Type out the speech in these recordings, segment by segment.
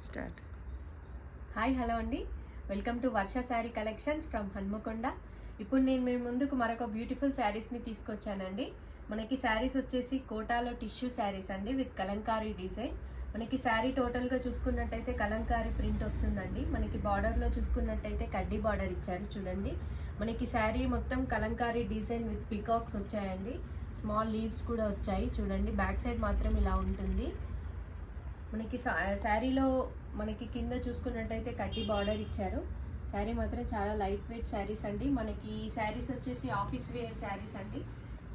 Start. Hi hello అండి, welcome to Varsha sari collections from Hanamkonda. ఇప్పుడు నేను మీ ముందుకు మరొక బ్యూటిఫుల్ శారీస్ని తీసుకొచ్చానండి. మనకి శారీస్ వచ్చేసి కోటాలో టిష్యూ శారీస్ అండి విత్ కలంకారీ డిజైన్. మనకి శారీ టోటల్గా చూసుకున్నట్టయితే కలంకారీ ప్రింట్ వస్తుందండి. మనకి బార్డర్లో చూసుకున్నట్టయితే కడ్డీ బార్డర్ ఇచ్చారు చూడండి. మనకి శారీ మొత్తం కలంకారీ డిజైన్ విత్ పికాక్స్ వచ్చాయండి. స్మాల్ లీవ్స్ కూడా వచ్చాయి చూడండి. బ్యాక్ సైడ్ మాత్రం ఇలా ఉంటుంది. మనకి శారీలో మనకి కింద చూసుకున్నట్టయితే కడ్డీ బార్డర్ ఇచ్చారు. శారీ మాత్రం చాలా లైట్ వెయిట్ శారీస్ అండి. మనకి ఈ శారీస్ వచ్చేసి ఆఫీస్ వేర్ శారీస్ అండి.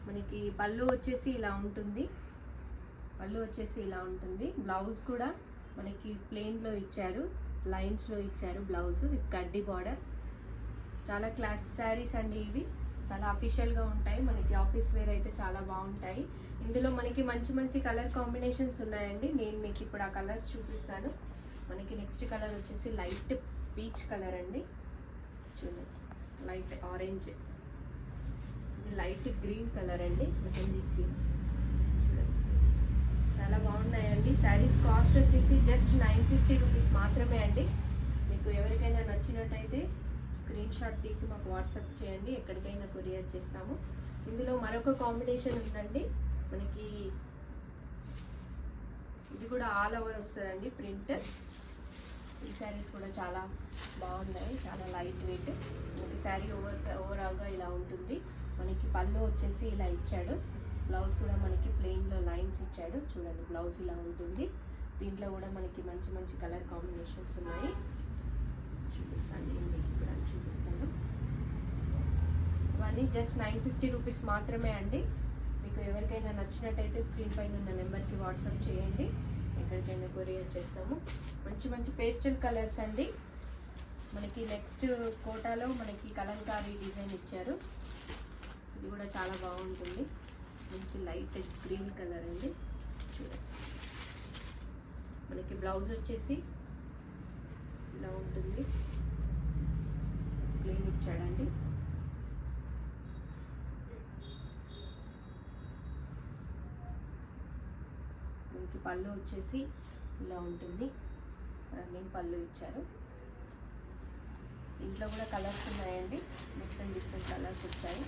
మనకి పళ్ళు వచ్చేసి ఇలా ఉంటుంది. బ్లౌజ్ కూడా మనకి ప్లెయిన్లో ఇచ్చారు, లైన్స్లో ఇచ్చారు బ్లౌజ్ విత్ కడ్డీ బార్డర్. చాలా క్లాస్ శారీస్ అండి ఇవి. చాలా అఫీషియల్గా ఉంటాయి. మనకి ఆఫీస్ వేర్ అయితే చాలా బాగుంటాయి. ఇందులో మనకి మంచి మంచి కలర్ కాంబినేషన్స్ ఉన్నాయండి. నేను మీకు ఇప్పుడు ఆ కలర్స్ చూపిస్తాను. మనకి నెక్స్ట్ కలర్ వచ్చేసి లైట్ పీచ్ కలర్ అండి. చూడండి, లైట్ ఆరెంజ్, ఇది లైట్ గ్రీన్ కలర్ అండి. మెహందీ గ్రీన్ చూడండి, చాలా బాగున్నాయండి. శారీస్ కాస్ట్ వచ్చేసి జస్ట్ 950 రూపీస్ మాత్రమే అండి. మీకు ఎవరికైనా నచ్చినట్టయితే స్క్రీన్ షాట్ తీసి మాకు వాట్సాప్ చేయండి, ఎక్కడికైనా కొరియర్ చేస్తాము. ఇందులో మరొక కాంబినేషన్ ఉందండి. మనకి ఇది కూడా ఆల్ ఓవర్ వస్తుందండి ప్రింట్. ఈ శారీస్ కూడా చాలా బాగున్నాయి, చాలా లైట్ వెయిట్. మనకి శారీ ఓవరాల్గా ఇలా ఉంటుంది. మనకి పళ్ళు వచ్చేసి ఇలా ఇచ్చాడు. బ్లౌజ్ కూడా మనకి ప్లెయిన్లో లైన్స్ ఇచ్చాడు చూడండి. బ్లౌజ్ ఇలా ఉంటుంది. దీంట్లో కూడా మనకి మంచి మంచి కలర్ కాంబినేషన్స్ ఉన్నాయి. చూపిస్తాను. ఇవన్నీ జస్ట్ 950 రూపీస్ మాత్రమే అండి. మీకు ఎవరికైనా నచ్చినట్టయితే స్క్రీన్ పైన ఉన్న నెంబర్కి వాట్సాప్ చేయండి, ఎక్కడికైనా కొరియర్ చేస్తాము. మంచి మంచి పేస్టల్ కలర్స్ అండి. మనకి నెక్స్ట్ కోటాలో మనకి కలంకారీ డిజైన్ ఇచ్చారు. ఇది కూడా చాలా బాగుంటుంది. మంచి లైట్ గ్రీన్ కలర్ అండి. చూడండి, మనకి బ్లౌజ్ వచ్చేసి ఇలా ఉంటుంది, ప్లెయిన్ ఇచ్చాడండి. మనకి పళ్ళు వచ్చేసి ఇలా ఉంటుంది, రన్నింగ్ పళ్ళు ఇచ్చారు. ఇంట్లో కూడా కలర్స్ ఉన్నాయండి, డిఫరెంట్ కలర్స్ వచ్చాయి.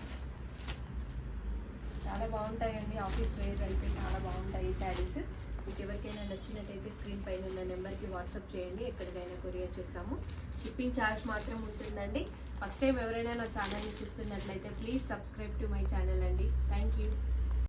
చాలా బాగుంటాయండి. ఆఫీస్ వేర్ అయితే చాలా బాగుంటాయి ఈ శారీస్. మీకు ఎవరికైనా నచ్చినట్టయితే స్క్రీన్ పైన ఉన్న నెంబర్కి వాట్సాప్ చేయండి, ఎక్కడికైనా కొరియర్ చేస్తాము. షిప్పింగ్ ఛార్జ్ మాత్రం ఉంటుందండి. ఫస్ట్ టైం ఎవరైనా నా ఛానల్ని చూస్తున్నట్లయితే please subscribe to my channel అండి. Thank you.